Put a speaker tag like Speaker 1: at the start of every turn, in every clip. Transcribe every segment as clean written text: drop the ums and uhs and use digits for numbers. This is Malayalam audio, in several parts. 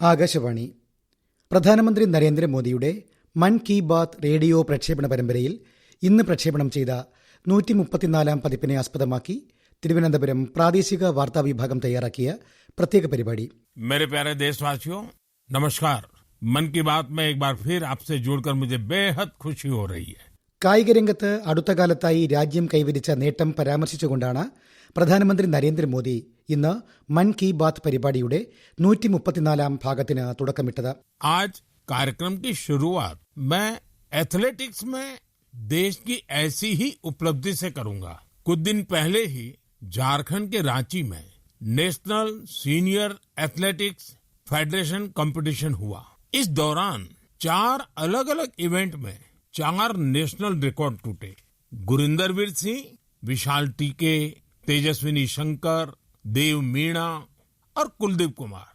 Speaker 1: ആകാശവാണി. പ്രധാനമന്ത്രി നരേന്ദ്രമോദിയുടെ മൻ കി ബാത്ത് റേഡിയോ പ്രക്ഷേപണ പരമ്പരയിൽ ഇന്ന് പ്രക്ഷേപണം ചെയ്ത 134-ാം പതിപ്പിനെ ആസ്പദമാക്കി തിരുവനന്തപുരം പ്രാദേശിക വാർത്താ വിഭാഗം തയ്യാറാക്കിയ പ്രത്യേക പരിപാടി.
Speaker 2: मेरे प्यारे देशवासियों, नमस्कार। मन की बात में एक बार फिर आपसे जुड़कर मुझे बेहद खुशी हो रही है.
Speaker 1: കായികരംഗത്ത് അടുത്ത കാലത്തായി രാജ്യം കൈവരിച്ച നേട്ടം പരാമർശിച്ചുകൊണ്ടാണ് പ്രധാനമന്ത്രി നരേന്ദ്രമോദി ഇന്ന് മൻ കി ബാത്ത് പരിപാടിയുടെ 134-ാം ഭാഗത്തിന് തുടക്കമിട്ടത്.
Speaker 2: आज कार्यक्रम की शुरुआत मैं एथलेटिक्स में देश की ऐसी ही उपलब्धि से करूंगा. कुछ दिन पहले ही झारखंड के रांची में national senior athletics federation competition हुआ. इस दौरान 4 अलग अलग इवेंट में 4 नेशनल रिकॉर्ड टूटे. गुरिंदर वीर सिंह, विशाल टीके, तेजस्विनी शंकर, देव मीणा और Kuldeep Kumar.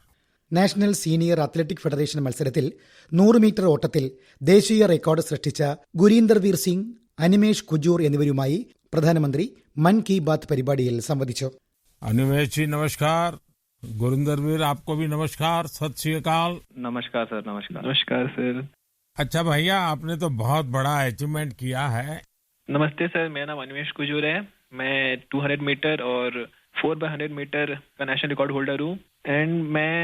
Speaker 1: National senior athletic federation മത്സരത്തിൽ 100 മീറ്റർ ഓട്ടത്തിൽ ദേശീയ റെക്കോർഡ് സൃഷ്ടിച്ച ഗുരീന്ദർ വീർ സിംഗ്, അനിമേഷ് കുജൂർ എന്നിവരുമായി പ്രധാനമന്ത്രി മൻ കി ബാത്ത് പരിപാടിയിൽ സംവദിച്ചു.
Speaker 2: अनिमेश जी नमस्कार. गुरिंदर वीर आपको भी नमस्कार. सत श्री अकाल.
Speaker 3: नमस्कार सर. नमस्कार सर.
Speaker 2: अच्छा भैया, आपने तो बहुत बड़ा अचीवमेंट किया है.
Speaker 3: नमस्ते सर, मेरा नाम अनिमेश कुजूर है. मैं 200 मीटर और 4x100 मीटर का नेशनल रिकॉर्ड होल्डर हूँ एंड मैं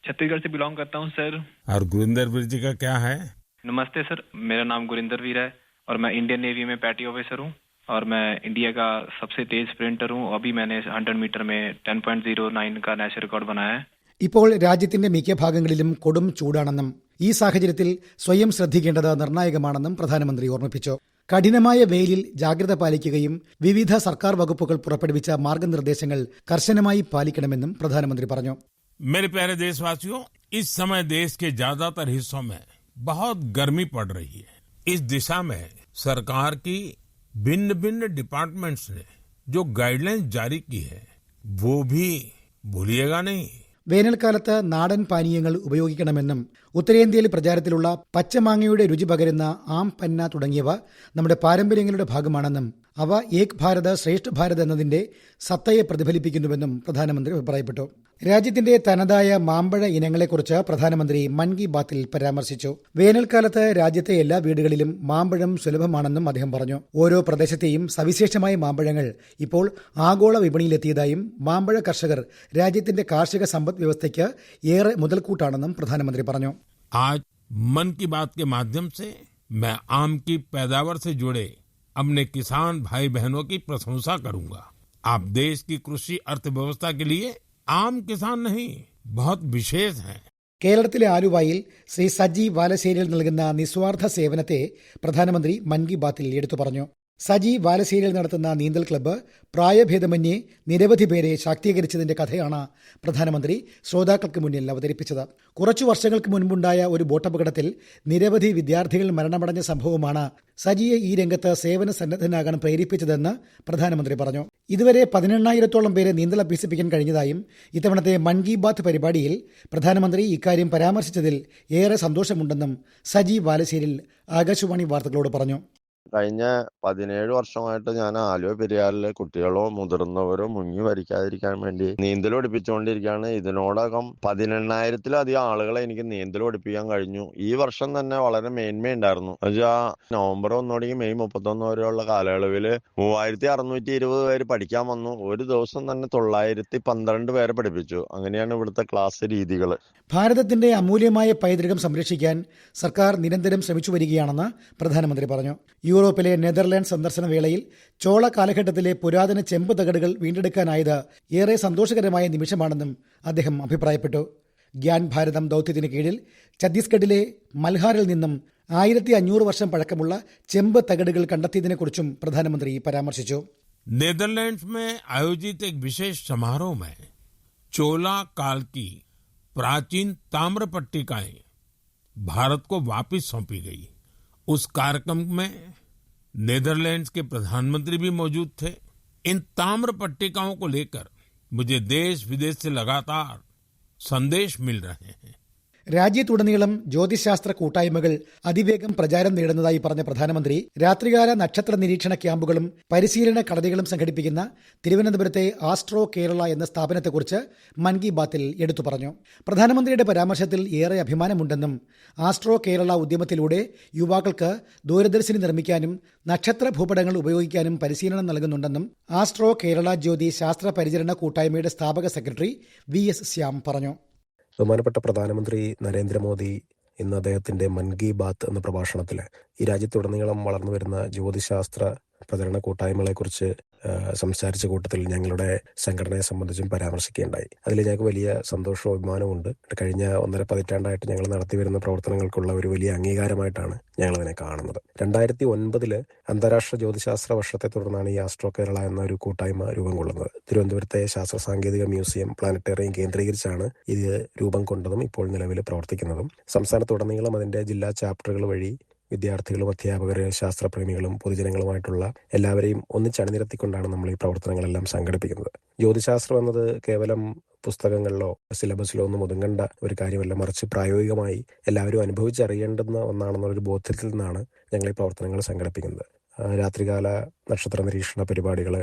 Speaker 3: छत्तीसगढ़ से बिलोंग करता हूँ सर.
Speaker 2: और गुरिंदर वीर जी का क्या है?
Speaker 3: नमस्ते सर, मेरा नाम गुरिंदर वीर है और मैं इंडियन नेवी में पैटी ऑफिसर हूँ और मैं इंडिया का सबसे तेज स्प्रिंटर हूँ. अभी मैंने 100 मीटर में 10.09 का नेशनल रिकॉर्ड बनाया है.
Speaker 1: ഇപ്പോൾ രാജ്യത്തിന്റെ മിക്ക ഭാഗങ്ങളിലും കൊടും ചൂടാണെന്നും ഈ സാഹചര്യത്തിൽ സ്വയം ശ്രദ്ധിക്കേണ്ടത് നിർണായകമാണെന്നും പ്രധാനമന്ത്രി ഓർമ്മിപ്പിച്ചു. കഠിനമായ വെയിലിൽ ജാഗ്രത പാലിക്കുകയും വിവിധ സർക്കാർ വകുപ്പുകൾ പുറപ്പെടുവിച്ച മാർഗനിർദ്ദേശങ്ങൾ കർശനമായി പാലിക്കണമെന്നും പ്രധാനമന്ത്രി പറഞ്ഞു.
Speaker 2: मेरे प्यारे देशवासियों, इस समय देश के ज्यादातर हिस्सों में बहुत गर्मी पड़ रही है. इस दिशा में सरकार की भिन्न भिन्न डिपार्टमेंट्स ने जो गाइडलाइंस जारी की है वो भी भूलिएगा नहीं.
Speaker 1: വേനൽക്കാലത്ത് നാടൻ പാനീയങ്ങൾ ഉപയോഗിക്കണമെന്നും ഉത്തരേന്ത്യയിൽ പ്രചാരത്തിലുള്ള പച്ചമാങ്ങയുടെ രുചി പകരുന്ന ആം പന്ന തുടങ്ങിയവ നമ്മുടെ പാരമ്പര്യങ്ങളുടെ ഭാഗമാണെന്നും അവ ഏക് ഭാരത് ശ്രേഷ്ഠ ഭാരത് എന്നതിന്റെ സത്തയെ പ്രതിഫലിപ്പിക്കുന്നുവെന്നും പ്രധാനമന്ത്രി അഭിപ്രായപ്പെട്ടു. രാജ്യത്തിന്റെ തനതായ മാമ്പഴ ഇനങ്ങളെക്കുറിച്ച് പ്രധാനമന്ത്രി മൻ കി ബാത്തിൽ പരാമർശിച്ചു. വേനൽക്കാലത്ത് രാജ്യത്തെ എല്ലാ വീടുകളിലും മാമ്പഴം സുലഭമാണെന്നും അദ്ദേഹം പറഞ്ഞു. ഓരോ പ്രദേശത്തെയും സവിശേഷമായ മാമ്പഴങ്ങൾ ഇപ്പോൾ ആഗോള വിപണിയിലെത്തിയതായും മാമ്പഴ കർഷകർ രാജ്യത്തിന്റെ കാർഷിക സമ്പദ് വ്യവസ്ഥയ്ക്ക് ഏറെ മുതൽക്കൂട്ടാണെന്നും പ്രധാനമന്ത്രി പറഞ്ഞു.
Speaker 2: आज मन की बात के माध्यम से मैं आम की पैदावार से जुड़े अपने किसान भाई बहनों की प्रशंसा करूंगा. आप देश की कृषि अर्थव्यवस्था के लिए आम किसान नहीं, बहुत विशेष हैं.
Speaker 1: കേരളത്തിലെ ആലുവായിൽ ശ്രീ സജി വാലശ്ശേരിയിൽ നൽകുന്ന നിസ്വാർത്ഥ സേവനത്തെ പ്രധാനമന്ത്രി മൻ കി ബാത്തിൽ എടുത്തു പറഞ്ഞു. സജി വാലശ്ശേരിയിൽ നടത്തുന്ന നീന്തൽ ക്ലബ്ബ് പ്രായഭേദമന്യേ നിരവധി പേരെ ശാക്തീകരിച്ചതിന്റെ കഥയാണ് പ്രധാനമന്ത്രി ശ്രോതാക്കൾക്ക് മുന്നിൽ അവതരിപ്പിച്ചത്. കുറച്ചു വർഷങ്ങൾക്ക് മുൻപുണ്ടായ ഒരു ബോട്ടപകടത്തിൽ നിരവധി വിദ്യാർത്ഥികൾ മരണമടഞ്ഞ സംഭവമാണ് സജിയെ ഈ രംഗത്ത് സേവന സന്നദ്ധനാകാൻ പ്രേരിപ്പിച്ചതെന്ന് പ്രധാനമന്ത്രി പറഞ്ഞു. ഇതുവരെ 18,000-ഓളം പേരെ നീന്തൽ അഭ്യസിപ്പിക്കാൻ കഴിഞ്ഞതായും ഇത്തവണത്തെ മൻ കി ബാത്ത് പരിപാടിയിൽ പ്രധാനമന്ത്രി ഇക്കാര്യം പരാമർശിച്ചതിൽ ഏറെ സന്തോഷമുണ്ടെന്നും സജി വാലശ്ശേരിൽ ആകാശവാണി വാർത്തകളോട് പറഞ്ഞു.
Speaker 4: കഴിഞ്ഞ 17 വർഷമായിട്ട് ഞാൻ ആലുവ പെരിയാറിലെ കുട്ടികളോ മുതിർന്നവരോ മുങ്ങി മരിക്കാതിരിക്കാൻ വേണ്ടി നീന്തൽ പഠിപ്പിച്ചുകൊണ്ടിരിക്കുകയാണ്. ഇതിനോടകം 18,000-ലധികം ആളുകളെ എനിക്ക് നീന്തൽ പഠിപ്പിക്കാൻ കഴിഞ്ഞു. ഈ വർഷം തന്നെ വളരെ മേന്മയുണ്ടായിരുന്നു. നവംബർ 1 തുടങ്ങി മെയ് 31 വരെയുള്ള കാലയളവിൽ 3,620 പേര് പഠിക്കാൻ വന്നു. ഒരു ദിവസം തന്നെ 912 പേരെ പഠിപ്പിച്ചു. അങ്ങനെയാണ് ഇവിടുത്തെ ക്ലാസ് രീതികൾ.
Speaker 1: ഭാരതത്തിന്റെ അമൂല്യമായ പൈതൃകം സംരക്ഷിക്കാൻ സർക്കാർ നിരന്തരം ശ്രമിച്ചു വരികയാണെന്ന് പ്രധാനമന്ത്രി പറഞ്ഞു. യൂറോപ്പിലെ നെതർലാൻഡ് സന്ദർശന വേളയിൽ ചോള കാലഘട്ടത്തിലെ പുരാതന ചെമ്പ് തകടുകൾ വീണ്ടെടുക്കാനായത് ഏറെ സന്തോഷകരമായ നിമിഷമാണെന്നും അദ്ദേഹം അഭിപ്രായപ്പെട്ടു. ഗ്യാൻ ഭാരതം ദൌത്യത്തിന് കീഴിൽ ഛത്തീസ്ഗഡിലെ മൽഹാറിൽ നിന്നും 1500 വർഷം പഴക്കമുള്ള ചെമ്പ് തകടുകൾ കണ്ടെത്തിയതിനെക്കുറിച്ചും പ്രധാനമന്ത്രി പരാമർശിച്ചു.
Speaker 2: नीदरलैंड्स में आयोजित एक विशेष समारोह में चोला काल की प्राचीन ताम्र पट्टिकाएं भारत को वापस सौंपी गई. उस कार्यक्रम में नीदरलैंड्स के प्रधानमंत्री भी मौजूद थे. इन ताम्र पट्टिकाओं को लेकर मुझे देश विदेश से लगातार संदेश मिल रहे हैं.
Speaker 1: രാജ്യത്തുടനീളം ജ്യോതിശാസ്ത്ര കൂട്ടായ്മകൾ അതിവേഗം പ്രചാരം നേടുന്നതായി പറഞ്ഞ പ്രധാനമന്ത്രി രാത്രികാല നക്ഷത്ര നിരീക്ഷണ ക്യാമ്പുകളും പരിശീലന കളരികളും സംഘടിപ്പിക്കുന്ന തിരുവനന്തപുരത്തെ ആസ്ട്രോ കേരള എന്ന സ്ഥാപനത്തെക്കുറിച്ച് മൻ കി ബാത്തിൽ എടുത്തു പറഞ്ഞു. പ്രധാനമന്ത്രിയുടെ പരാമർശത്തിൽ ഏറെ അഭിമാനമുണ്ടെന്നും ആസ്ട്രോ കേരള ഉദ്യമത്തിലൂടെ യുവാക്കൾക്ക് ദൂരദർശിനി നിർമ്മിക്കാനും നക്ഷത്ര ഭൂപടങ്ങൾ ഉപയോഗിക്കാനും പരിശീലനം നൽകുന്നുണ്ടെന്നും ആസ്ട്രോ കേരള ജ്യോതി ശാസ്ത്ര പരിചരണ കൂട്ടായ്മയുടെ സ്ഥാപക സെക്രട്ടറി VS ശ്യാം പറഞ്ഞു.
Speaker 5: ബഹുമാനപ്പെട്ട പ്രധാനമന്ത്രി നരേന്ദ്രമോദി ഇന്ന് അദ്ദേഹത്തിന്റെ മൻ കി ബാത്ത് എന്ന പ്രഭാഷണത്തിൽ ഈ രാജ്യത്തുടനീളം വളർന്നു വരുന്ന ജ്യോതിശാസ്ത്ര പ്രചരണ കൂട്ടായ്മകളെക്കുറിച്ച് സംസാരിച്ച കൂട്ടത്തിൽ ഞങ്ങളുടെ സംഘടനയെ സംബന്ധിച്ചും പരാമർശിക്കുകയുണ്ടായി. അതിൽ ഞങ്ങൾക്ക് വലിയ സന്തോഷവും അഭിമാനവുമുണ്ട്. കഴിഞ്ഞ 1.5 പതിറ്റാണ്ടായിട്ട് ഞങ്ങൾ നടത്തിവരുന്ന പ്രവർത്തനങ്ങൾക്കുള്ള ഒരു വലിയ അംഗീകാരമായിട്ടാണ് ഞങ്ങളതിനെ കാണുന്നത്. 2009 അന്താരാഷ്ട്ര ജ്യോതിശാസ്ത്ര വർഷത്തെ തുടർന്നാണ് ഈ ആസ്ട്രോ കേരള എന്ന ഒരു കൂട്ടായ്മ രൂപം കൊള്ളുന്നത്. തിരുവനന്തപുരത്തെ ശാസ്ത്ര സാങ്കേതിക മ്യൂസിയം, പ്ലാനറ്റേറിയം കേന്ദ്രീകരിച്ചാണ് ഇത് രൂപം കൊണ്ടതും ഇപ്പോൾ നിലവിൽ പ്രവർത്തിക്കുന്നതും. സംസ്ഥാനത്തുടനീളം അതിന്റെ ജില്ലാ ചാപ്റ്ററുകൾ വഴി വിദ്യാർത്ഥികളും അധ്യാപകരും ശാസ്ത്രപ്രേമികളും പൊതുജനങ്ങളുമായിട്ടുള്ള എല്ലാവരെയും ഒന്നിച്ചണിനിരത്തിക്കൊണ്ടാണ് നമ്മൾ ഈ പ്രവർത്തനങ്ങളെല്ലാം സംഘടിപ്പിക്കുന്നത്. ജ്യോതിശാസ്ത്രം എന്നത് കേവലം പുസ്തകങ്ങളിലോ സിലബസിലോ ഒന്നും ഒതുങ്ങേണ്ട ഒരു കാര്യമല്ല, മറിച്ച് പ്രായോഗികമായി എല്ലാവരും അനുഭവിച്ചറിയേണ്ടുന്ന ഒന്നാണെന്നുള്ളൊരു ബോധ്യത്തിൽ നിന്നാണ് ഞങ്ങൾ ഈ പ്രവർത്തനങ്ങൾ സംഘടിപ്പിക്കുന്നത്. രാത്രികാല നക്ഷത്ര നിരീക്ഷണ പരിപാടികൾ,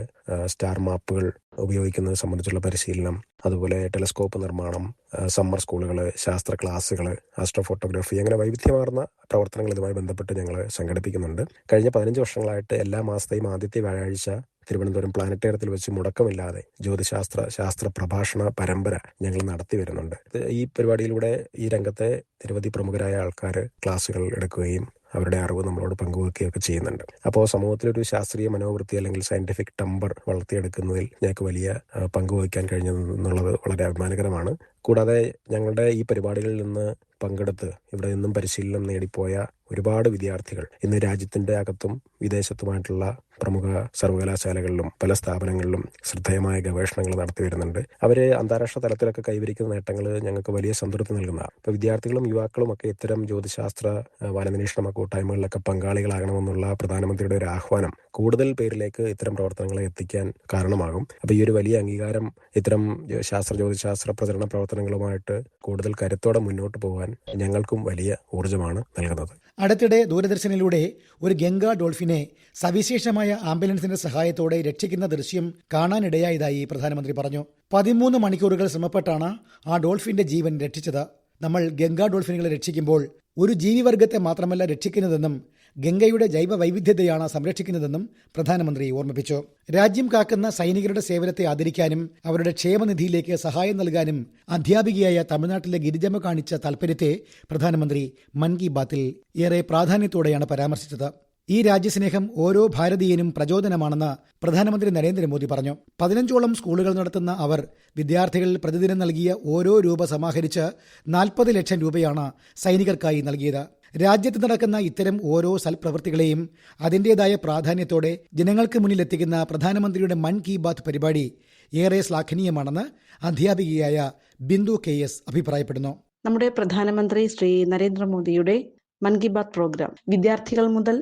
Speaker 5: സ്റ്റാർ മാപ്പുകൾ ഉപയോഗിക്കുന്നത് സംബന്ധിച്ചുള്ള പരിശീലനം, അതുപോലെ ടെലസ്കോപ്പ് നിർമ്മാണം, സമ്മർ സ്കൂളുകൾ, ശാസ്ത്ര ക്ലാസ്സുകൾ, ആസ്ട്രോ ഫോട്ടോഗ്രാഫി, അങ്ങനെ വൈവിധ്യമാർന്ന പ്രവർത്തനങ്ങൾ ഇതുമായി ബന്ധപ്പെട്ട് ഞങ്ങൾ സംഘടിപ്പിക്കുന്നുണ്ട്. കഴിഞ്ഞ 15 വർഷങ്ങളായിട്ട് എല്ലാ മാസത്തെയും ആദ്യത്തെ വ്യാഴാഴ്ച തിരുവനന്തപുരം പ്ലാനറ്റേറിയത്തിൽ വെച്ച് മുടക്കമില്ലാതെ ശാസ്ത്ര പ്രഭാഷണ പരമ്പര ഞങ്ങൾ നടത്തി വരുന്നുണ്ട്. ഈ പരിപാടിയിലൂടെ ഈ രംഗത്തെ നിരവധി പ്രമുഖരായ ആൾക്കാർ ക്ലാസ്സുകൾ എടുക്കുകയും അവരുടെ അറിവ് നമ്മളോട് പങ്കുവെക്കുകയൊക്കെ ചെയ്യുന്നുണ്ട്. അപ്പോൾ സമൂഹത്തിലൊരു ശാസ്ത്രീയ മനോവൃത്തി അല്ലെങ്കിൽ സയന്റിഫിക് ടമ്പർ വളർത്തിയെടുക്കുന്നതിൽ ഞങ്ങൾക്ക് വലിയ പങ്കുവഹിക്കാൻ കഴിഞ്ഞതെന്നുള്ളത് വളരെ അഭിമാനകരമാണ്. കൂടാതെ ഞങ്ങളുടെ ഈ പരിപാടികളിൽ നിന്ന് പങ്കെടുത്ത് ഇവിടെ നിന്നും പരിശീലനം നേടിപ്പോയ ഒരുപാട് വിദ്യാർത്ഥികൾ ഇന്ന് രാജ്യത്തിന്റെ അകത്തും വിദേശത്തുമായിട്ടുള്ള പ്രമുഖ സർവകലാശാലകളിലും പല സ്ഥാപനങ്ങളിലും ശ്രദ്ധേയമായ ഗവേഷണങ്ങൾ നടത്തി വരുന്നുണ്ട്. അവര് അന്താരാഷ്ട്ര തലത്തിലൊക്കെ കൈവരിക്കുന്ന നേട്ടങ്ങൾ ഞങ്ങൾക്ക് വലിയ സംതൃപ്തി നൽകുന്നതാണ്. ഇപ്പോൾ വിദ്യാർത്ഥികളും യുവാക്കളും ഒക്കെ ഇത്തരം ജ്യോതിശാസ്ത്ര വനനിരീക്ഷണ കൂട്ടായ്മകളിലൊക്കെ പങ്കാളികളാകണമെന്നുള്ള പ്രധാനമന്ത്രിയുടെ ഒരു ആഹ്വാനം കൂടുതൽ പേരിലേക്ക് ഇത്തരം പ്രവർത്തനങ്ങളെ എത്തിക്കാൻ കാരണമാകും. അപ്പോൾ ഈ ഒരു വലിയ അംഗീകാരം ഇത്തരം ജ്യോതിശാസ്ത്ര പ്രചരണ പ്രവർത്തനങ്ങളുമായിട്ട് കൂടുതൽ കരുത്തോടെ മുന്നോട്ട് പോകാൻ ഞങ്ങൾക്കും വലിയ ഊർജ്ജമാണ് നൽകുന്നത്.
Speaker 1: അടുത്തിടെ ദൂരദർശനിലൂടെ ഒരു ഗംഗാ ഡോൾഫിനെ സവിശേഷമായ ആംബുലൻസിന്റെ സഹായത്തോടെ രക്ഷിക്കുന്ന ദൃശ്യം കാണാനിടയായതായി പ്രധാനമന്ത്രി പറഞ്ഞു. 13 മണിക്കൂറുകൾ ശ്രമപ്പെട്ടാണ് ആ ഡോൾഫിന്റെ ജീവൻ രക്ഷിച്ചത്. നമ്മൾ ഗംഗാ ഡോൾഫിനുകളെ രക്ഷിക്കുമ്പോൾ ഒരു ജീവിവർഗത്തെ മാത്രമല്ല രക്ഷിക്കുന്നതെന്നും ഗംഗയുടെ ജൈവ വൈവിധ്യതയാണ് സംരക്ഷിക്കുന്നതെന്നും പ്രധാനമന്ത്രി ഓർമ്മിപ്പിച്ചു. രാജ്യം കാക്കുന്ന സൈനികരുടെ സേവനത്തെ ആദരിക്കാനും അവരുടെ ക്ഷേമനിധിയിലേക്ക് സഹായം നൽകാനും അധ്യാപികയായ തമിഴ്നാട്ടിലെ ഗിരിജമ്മ കാണിച്ച താൽപര്യത്തെ പ്രധാനമന്ത്രി മൻ കി ബാത്തിൽ ഏറെ പ്രാധാന്യത്തോടെയാണ് പരാമർശിച്ചത്. ഈ രാജ്യസ്നേഹം ഓരോ ഭാരതീയനും പ്രചോദനമാണെന്ന് പ്രധാനമന്ത്രി നരേന്ദ്രമോദി പറഞ്ഞു. 15ഓളം സ്കൂളുകൾ നടത്തുന്ന അവർ വിദ്യാർത്ഥികൾ പ്രതിദിനം നൽകിയ ഓരോ രൂപ സമാഹരിച്ച് 40 ലക്ഷം രൂപയാണ് സൈനികർക്കായി നൽകിയത്. രാജ്യത്ത് നടക്കുന്ന ഇത്തരം ഓരോ സൽപ്രവൃത്തികളെയും അതിന്റേതായ പ്രാധാന്യത്തോടെ ജനങ്ങൾക്ക് മുന്നിലെത്തിക്കുന്ന പ്രധാനമന്ത്രിയുടെ മൻ കി ബാത്ത് പരിപാടി ഏറെ ശ്ലാഘനീയമാണെന്ന് അധ്യാപികയായ ബിന്ദു KS അഭിപ്രായപ്പെടുന്നു.
Speaker 6: നമ്മുടെ പ്രധാനമന്ത്രി ശ്രീ നരേന്ദ്രമോദിയുടെ മൻ കി ബാത്ത് പ്രോഗ്രാം വിദ്യാർത്ഥികൾ മുതൽ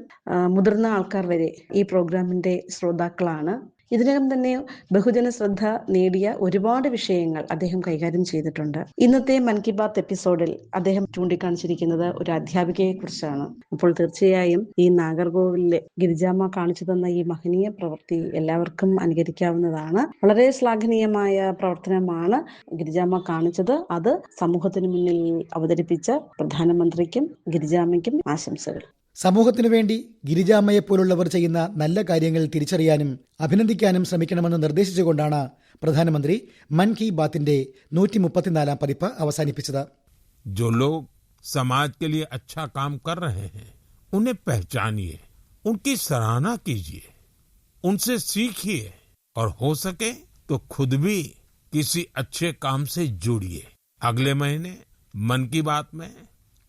Speaker 6: മുതിർന്ന ആൾക്കാർ വരെ ഈ പ്രോഗ്രാമിന്റെ ശ്രോതാക്കളാണ്. ഇതിനകം തന്നെ ബഹുജന ശ്രദ്ധ നേടിയ ഒരുപാട് വിഷയങ്ങൾ അദ്ദേഹം കൈകാര്യം ചെയ്തിട്ടുണ്ട്. ഇന്നത്തെ മൻ കി ബാത്ത് എപ്പിസോഡിൽ അദ്ദേഹം ചൂണ്ടിക്കാണിച്ചിരിക്കുന്നത് ഒരു അധ്യാപികയെ കുറിച്ചാണ്. അപ്പോൾ തീർച്ചയായും ഈ നാഗർകോവിലിലെ ഗിരിജാമ്മ കാണിച്ചു തന്ന ഈ മഹനീയ പ്രവൃത്തി എല്ലാവർക്കും അനുകരിക്കാവുന്നതാണ്. വളരെ ശ്ലാഘനീയമായ പ്രവർത്തനമാണ് ഗിരിജാമ്മ കാണിച്ചത്. അത് സമൂഹത്തിന് മുന്നിൽ അവതരിപ്പിച്ച പ്രധാനമന്ത്രിക്കും ഗിരിജാമ്മയ്ക്കും ആശംസകൾ.
Speaker 1: സമൂഹത്തിനു വേണ്ടി ഗിരിജാമ്മയെപ്പോലുള്ളവർ ചെയ്യുന്ന നല്ല കാര്യങ്ങൾ തിരിച്ചറിയാനും അഭിനന്ദിക്കാനും ശ്രമിക്കണമെന്ന് നിർദ്ദേശിച്ചുകൊണ്ടാണ് പ്രധാനമന്ത്രി മൻ കി ബാത്തിന്റെ 134ാം പതിപ്പ് അവസാനിപ്പിച്ചത്.
Speaker 2: जो लोग समाज के लिए अच्छा काम कर रहे हैं उन्हें पहचानिए, उनकी सराहना कीजिए, उनसे सीखिए और हो सके तो खुद भी किसी अच्छे काम से जुड़िए. अगले महीने मन की बात में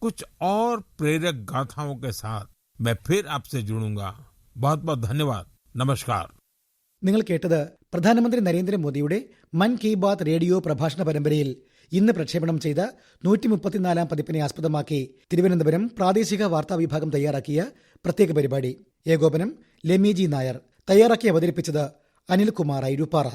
Speaker 2: कुछ और प्रेरक गाथाओं के साथ मैं फिर आपसे जुड़ूंगा. बहुत बहुत धन्यवाद. नमस्कार.
Speaker 1: നിങ്ങൾ കേട്ടത് പ്രധാനമന്ത്രി നരേന്ദ്രമോദിയുടെ മൻ കി ബാത്ത് റേഡിയോ പ്രഭാഷണ പരമ്പരയിൽ ഇന്ന് പ്രക്ഷേപണം ചെയ്ത 134ാം പതിപ്പിനെ ആസ്പദമാക്കി തിരുവനന്തപുരം പ്രാദേശിക വാർത്താ വിഭാഗം തയ്യാറാക്കിയ പ്രത്യേക പരിപാടി. ഏകോപനം ലെമി ജി നായർ. തയ്യാറാക്കി അവതരിപ്പിച്ചത് അനിൽകുമാർ ഐരൂപ്പാറ.